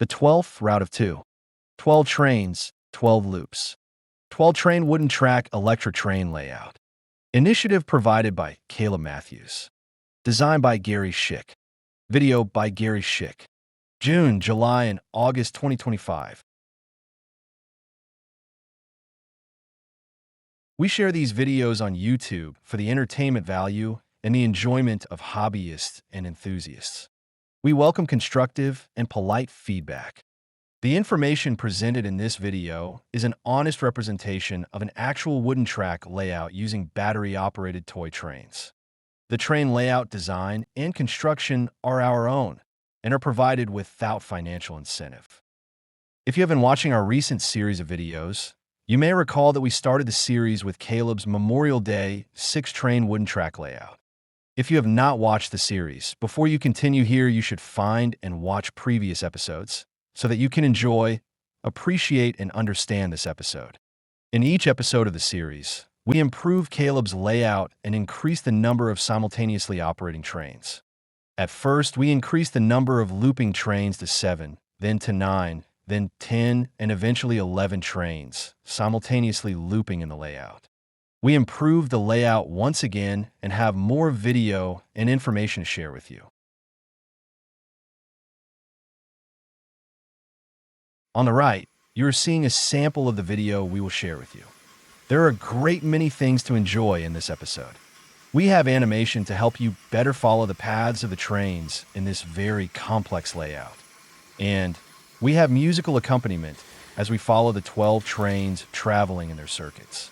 The 12th route of 2. 12 trains, 12 loops. 12 train wooden track electric train layout. Initiative provided by Caleb Matthews. Designed by Gary Schick. Video by Gary Schick. June, July, and August 2025. We share these videos on YouTube for the entertainment value and the enjoyment of hobbyists and enthusiasts. We welcome constructive and polite feedback. The information presented in this video is an honest representation of an actual wooden track layout using battery-operated toy trains. The train layout design and construction are our own and are provided without financial incentive. If you have been watching our recent series of videos, you may recall that we started the series with Caleb's Memorial Day 6-train wooden track layout. If you have not watched the series, before you continue here, you should find and watch previous episodes so that you can enjoy, appreciate, and understand this episode. In each episode of the series, we improve Caleb's layout and increase the number of simultaneously operating trains. At first, we increased the number of looping trains to 7, then to 9, then 10, and eventually 11 trains, simultaneously looping in the layout. We improved the layout once again and have more video and information to share with you. On the right, you are seeing a sample of the video we will share with you. There are a great many things to enjoy in this episode. We have animation to help you better follow the paths of the trains in this very complex layout. And we have musical accompaniment as we follow the 12 trains traveling in their circuits.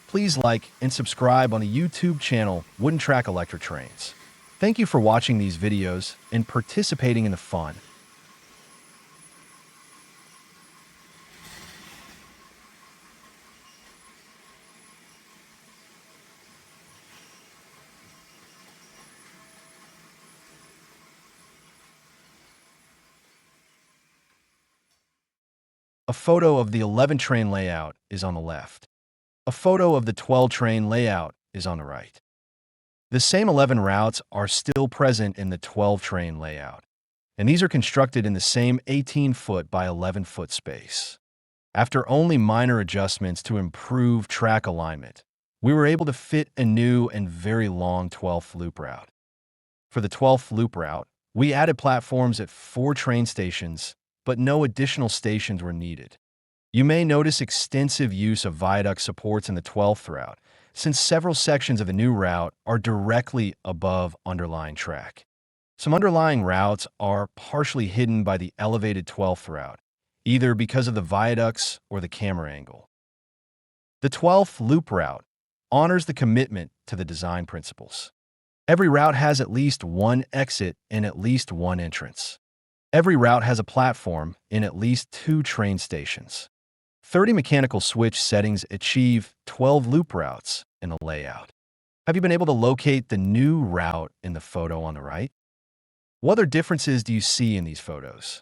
Please like and subscribe on the YouTube channel Wooden Track Electric Trains. Thank you for watching these videos and participating in the fun. A photo of the 11 train layout is on the left. A photo of the 12 train layout is on the right. The same 11 routes are still present in the 12 train layout, and these are constructed in the same 18-foot by 11-foot space. After only minor adjustments to improve track alignment, we were able to fit a new and very long 12th loop route. For the 12th loop route, we added platforms at 4 train stations, but no additional stations were needed. You may notice extensive use of viaduct supports in the 12th route, since several sections of the new route are directly above underlying track. Some underlying routes are partially hidden by the elevated 12th route, either because of the viaducts or the camera angle. The 12th loop route honors the commitment to the design principles. Every route has at least one exit and at least one entrance. Every route has a platform in at least 2 train stations. 30 mechanical switch settings achieve 12 loop routes in the layout. Have you been able to locate the new route in the photo on the right? What other differences do you see in these photos?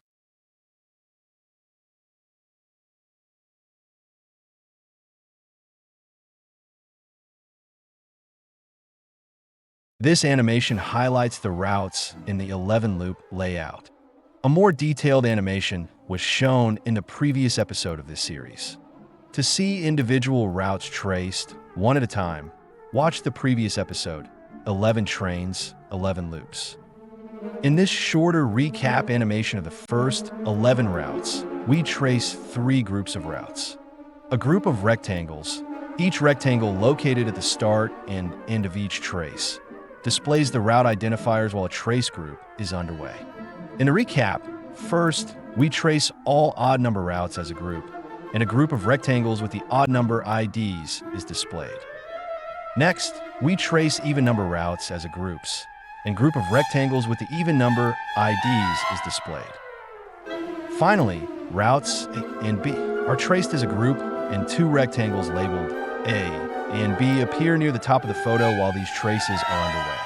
This animation highlights the routes in the 11-loop layout. A more detailed animation was shown in the previous episode of this series. To see individual routes traced, one at a time, watch the previous episode, 11 Trains, 11 Loops. In this shorter recap animation of the first 11 routes, we trace 3 groups of routes. A group of rectangles, each rectangle located at the start and end of each trace, displays the route identifiers while a trace group is underway. In the recap, first, we trace all odd number routes as a group, and a group of rectangles with the odd number IDs is displayed. Next, we trace even number routes as a groups, and group of rectangles with the even number IDs is displayed. Finally, routes A and B are traced as a group, and 2 rectangles labeled A and B appear near the top of the photo while these traces are underway.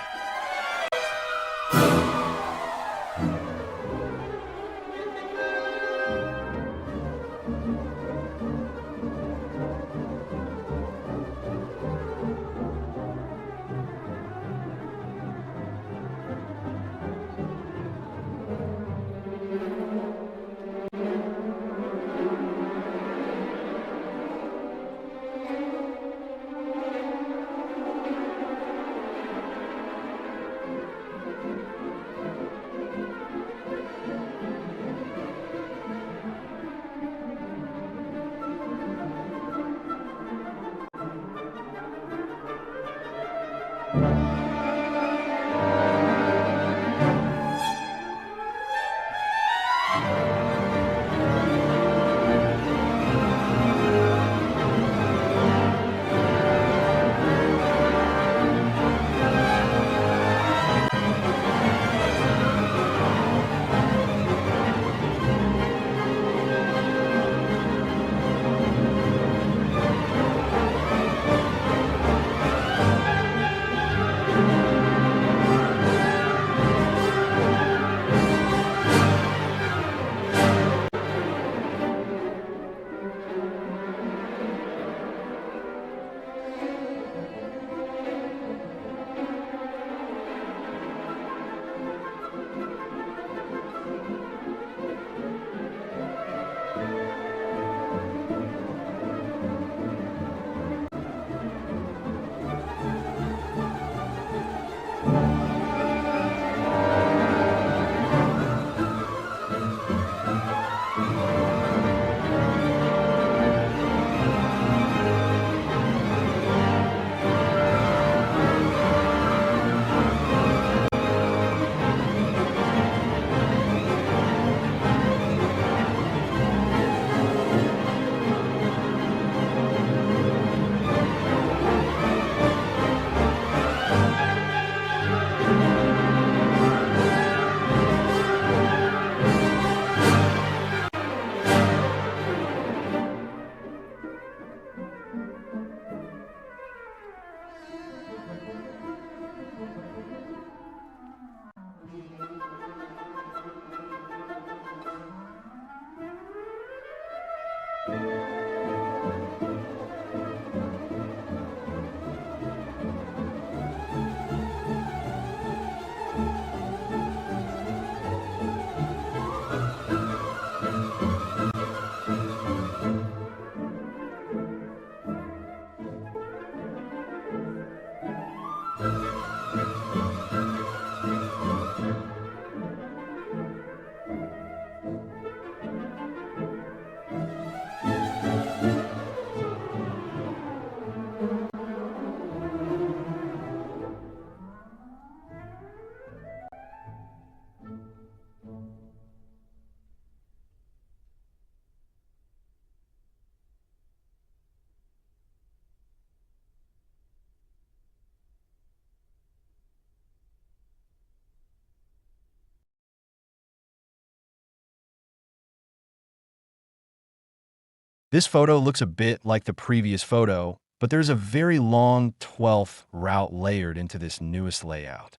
This photo looks a bit like the previous photo, but there's a very long 12th route layered into this newest layout.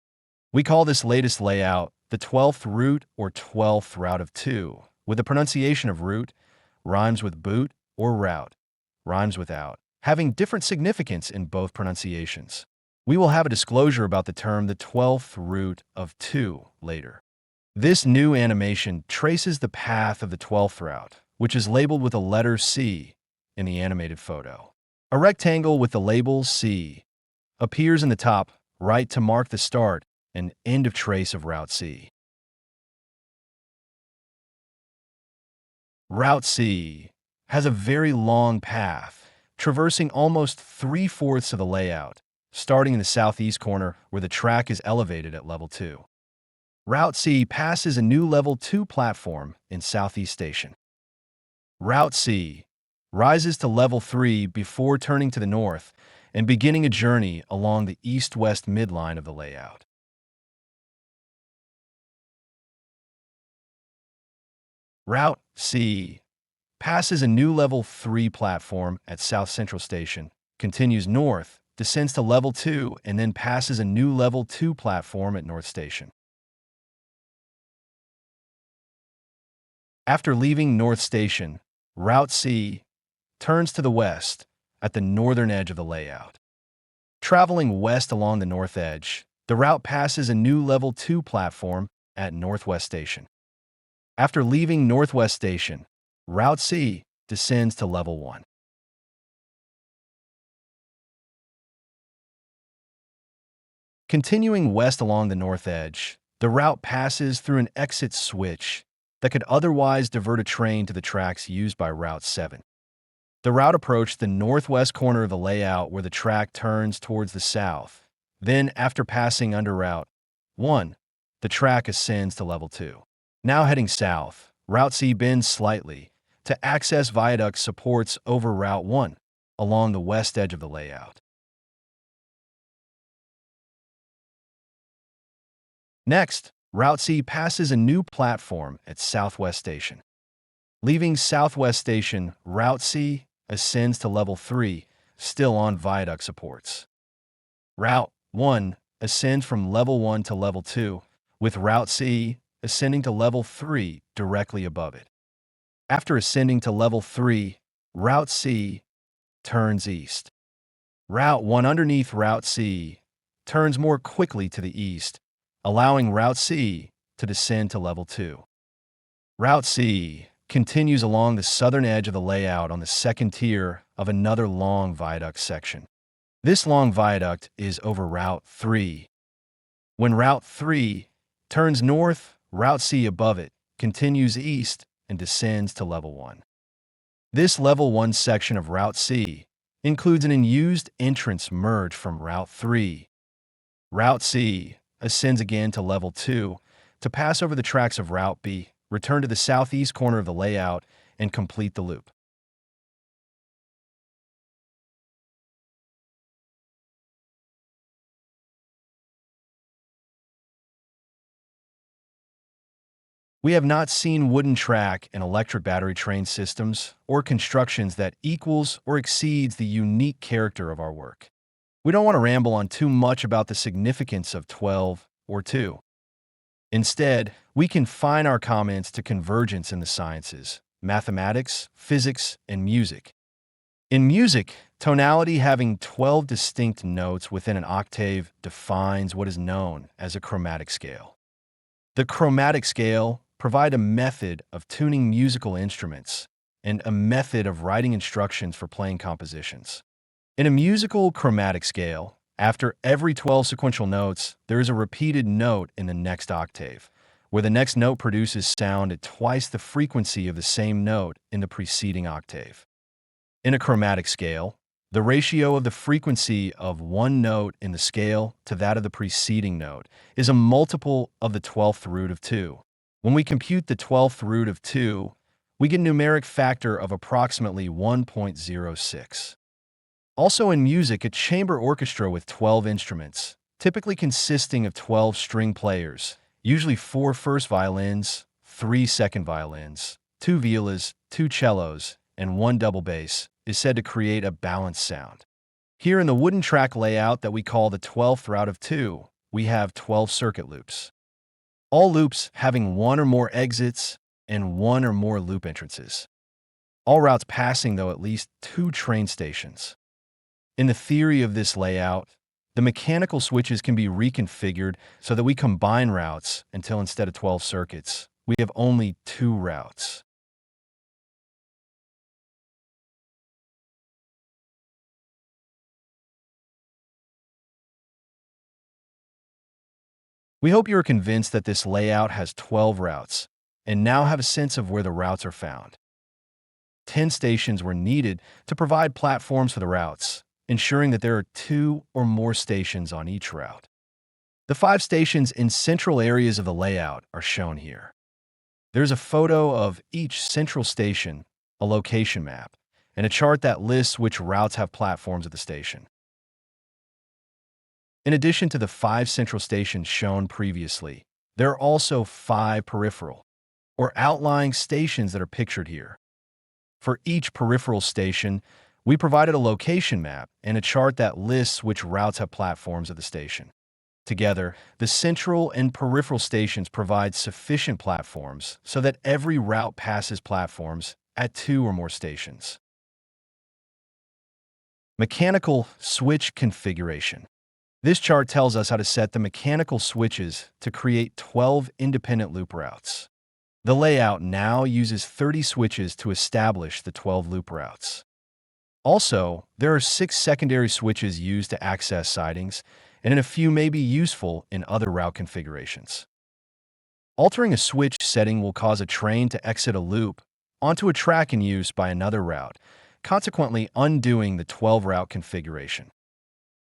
We call this latest layout the 12th route or 12th route of 2, with the pronunciation of route rhymes with boot or route rhymes with out, having different significance in both pronunciations. We will have a disclosure about the term the 12th route of 2 later. This new animation traces the path of the 12th route, which is labeled with a letter C in the animated photo. A rectangle with the label C appears in the top right to mark the start and end of trace of Route C. Route C has a very long path, traversing almost 3/4 of the layout, starting in the southeast corner where the track is elevated at level 2. Route C passes a new level 2 platform in Southeast Station. Route C rises to level 3 before turning to the north and beginning a journey along the east-west midline of the layout. Route C passes a new level 3 platform at South Central Station, continues north, descends to level 2, and then passes a new level 2 platform at North Station. After leaving North Station, Route C turns to the west at the northern edge of the layout. Traveling west along the north edge, the route passes a new level 2 platform at Northwest Station. After leaving Northwest Station, Route C descends to level 1. Continuing west along the north edge, the route passes through an exit switch that could otherwise divert a train to the tracks used by Route 7. The route approached the northwest corner of the layout where the track turns towards the south. Then, after passing under Route 1, the track ascends to level 2. Now heading south, Route C bends slightly to access viaduct supports over Route 1 along the west edge of the layout. Next, Route C passes a new platform at Southwest Station. Leaving Southwest Station, Route C ascends to level 3, still on viaduct supports. Route 1 ascends from level 1 to level 2, with Route C ascending to level 3 directly above it. After ascending to level 3, Route C turns east. Route 1 underneath Route C turns more quickly to the east, allowing Route C to descend to level 2. Route C continues along the southern edge of the layout on the second tier of another long viaduct section. This long viaduct is over Route 3. When Route 3 turns north, Route C above it continues east and descends to level 1. This level 1 section of Route C includes an unused entrance merge from Route 3. Route C ascends again to level 2 to pass over the tracks of Route B, return to the southeast corner of the layout, and complete the loop. We have not seen wooden track and electric battery train systems or constructions that equals or exceeds the unique character of our work. We don't want to ramble on too much about the significance of 12 or 2. Instead, we confine our comments to convergence in the sciences, mathematics, physics, and music. In music, tonality having 12 distinct notes within an octave defines what is known as a chromatic scale. The chromatic scale provides a method of tuning musical instruments and a method of writing instructions for playing compositions. In a musical chromatic scale, after every 12 sequential notes, there is a repeated note in the next octave, where the next note produces sound at twice the frequency of the same note in the preceding octave. In a chromatic scale, the ratio of the frequency of one note in the scale to that of the preceding note is a multiple of the 12th root of 2. When we compute the 12th root of 2, we get a numeric factor of approximately 1.06. Also in music, a chamber orchestra with 12 instruments, typically consisting of 12 string players, usually 4 first violins, 3 second violins, 2 violas, 2 cellos, and one double bass is said to create a balanced sound. Here in the wooden track layout that we call the 12th route of 2, we have 12 circuit loops. All loops having one or more exits and one or more loop entrances. All routes passing, though, at least 2 train stations. In the theory of this layout, the mechanical switches can be reconfigured so that we combine routes until instead of 12 circuits, we have only 2 routes. We hope you are convinced that this layout has 12 routes and now have a sense of where the routes are found. 10 stations were needed to provide platforms for the routes, ensuring that there are 2 or more stations on each route. The 5 stations in central areas of the layout are shown here. There's a photo of each central station, a location map, and a chart that lists which routes have platforms at the station. In addition to the 5 central stations shown previously, there are also 5 peripheral, or outlying stations that are pictured here. For each peripheral station, we provided a location map and a chart that lists which routes have platforms at the station. Together, the central and peripheral stations provide sufficient platforms so that every route passes platforms at 2 or more stations. Mechanical switch configuration. This chart tells us how to set the mechanical switches to create 12 independent loop routes. The layout now uses 30 switches to establish the 12 loop routes. Also, there are 6 secondary switches used to access sidings, and a few may be useful in other route configurations. Altering a switch setting will cause a train to exit a loop onto a track in use by another route, consequently undoing the 12-route configuration.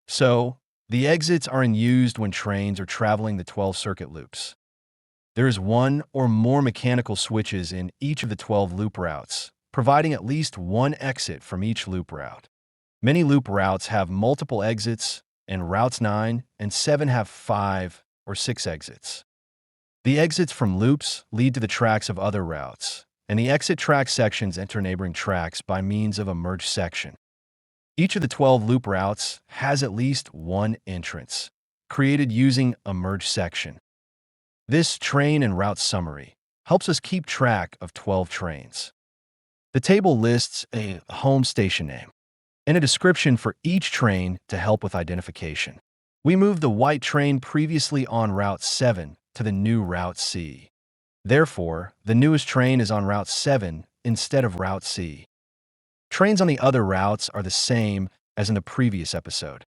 So, the exits are in use when trains are traveling the 12 circuit loops. There is 1 or more mechanical switches in each of the 12 loop routes, providing at least 1 exit from each loop route. Many loop routes have multiple exits, and routes 9 and 7 have 5 or 6 exits. The exits from loops lead to the tracks of other routes, and the exit track sections enter neighboring tracks by means of a merge section. Each of the 12 loop routes has at least 1 entrance, created using a merge section. This train and route summary helps us keep track of 12 trains. The table lists a home station name and a description for each train to help with identification. We moved the white train previously on Route 7 to the new Route C. Therefore, the newest train is on Route 7 instead of Route C. Trains on the other routes are the same as in the previous episode.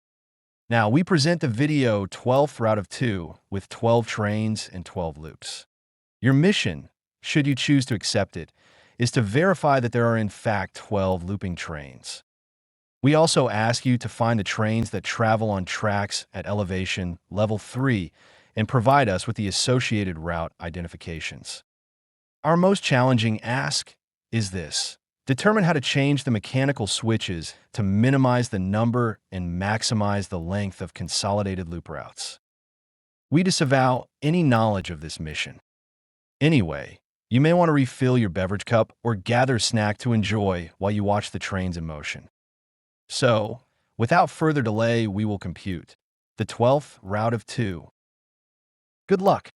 Now, we present the video 12th route of 2 with 12 trains and 12 loops. Your mission, should you choose to accept it, is to verify that there are in fact 12 looping trains. We also ask you to find the trains that travel on tracks at elevation level 3 and provide us with the associated route identifications. Our most challenging ask is this: determine how to change the mechanical switches to minimize the number and maximize the length of consolidated loop routes. We disavow any knowledge of this mission. Anyway, you may want to refill your beverage cup or gather a snack to enjoy while you watch the trains in motion. So, without further delay, we will compute the 12th route of 2. Good luck!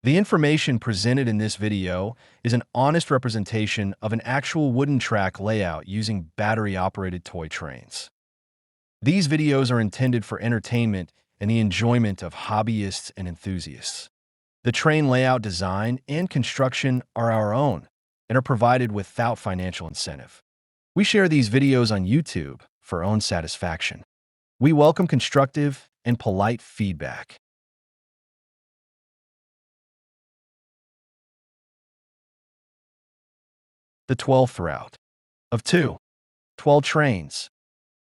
The information presented in this video is an honest representation of an actual wooden track layout using battery-operated toy trains. These videos are intended for entertainment and the enjoyment of hobbyists and enthusiasts. The train layout design and construction are our own and are provided without financial incentive. We share these videos on YouTube for own satisfaction. We welcome constructive and polite feedback. The 12th route of 12 trains,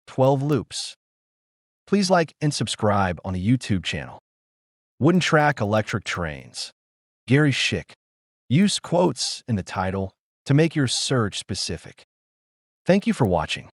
12 loops. Please like and subscribe on the YouTube channel. Wooden track electric trains. Gary Schick. Use quotes in the title to make your search specific. Thank you for watching.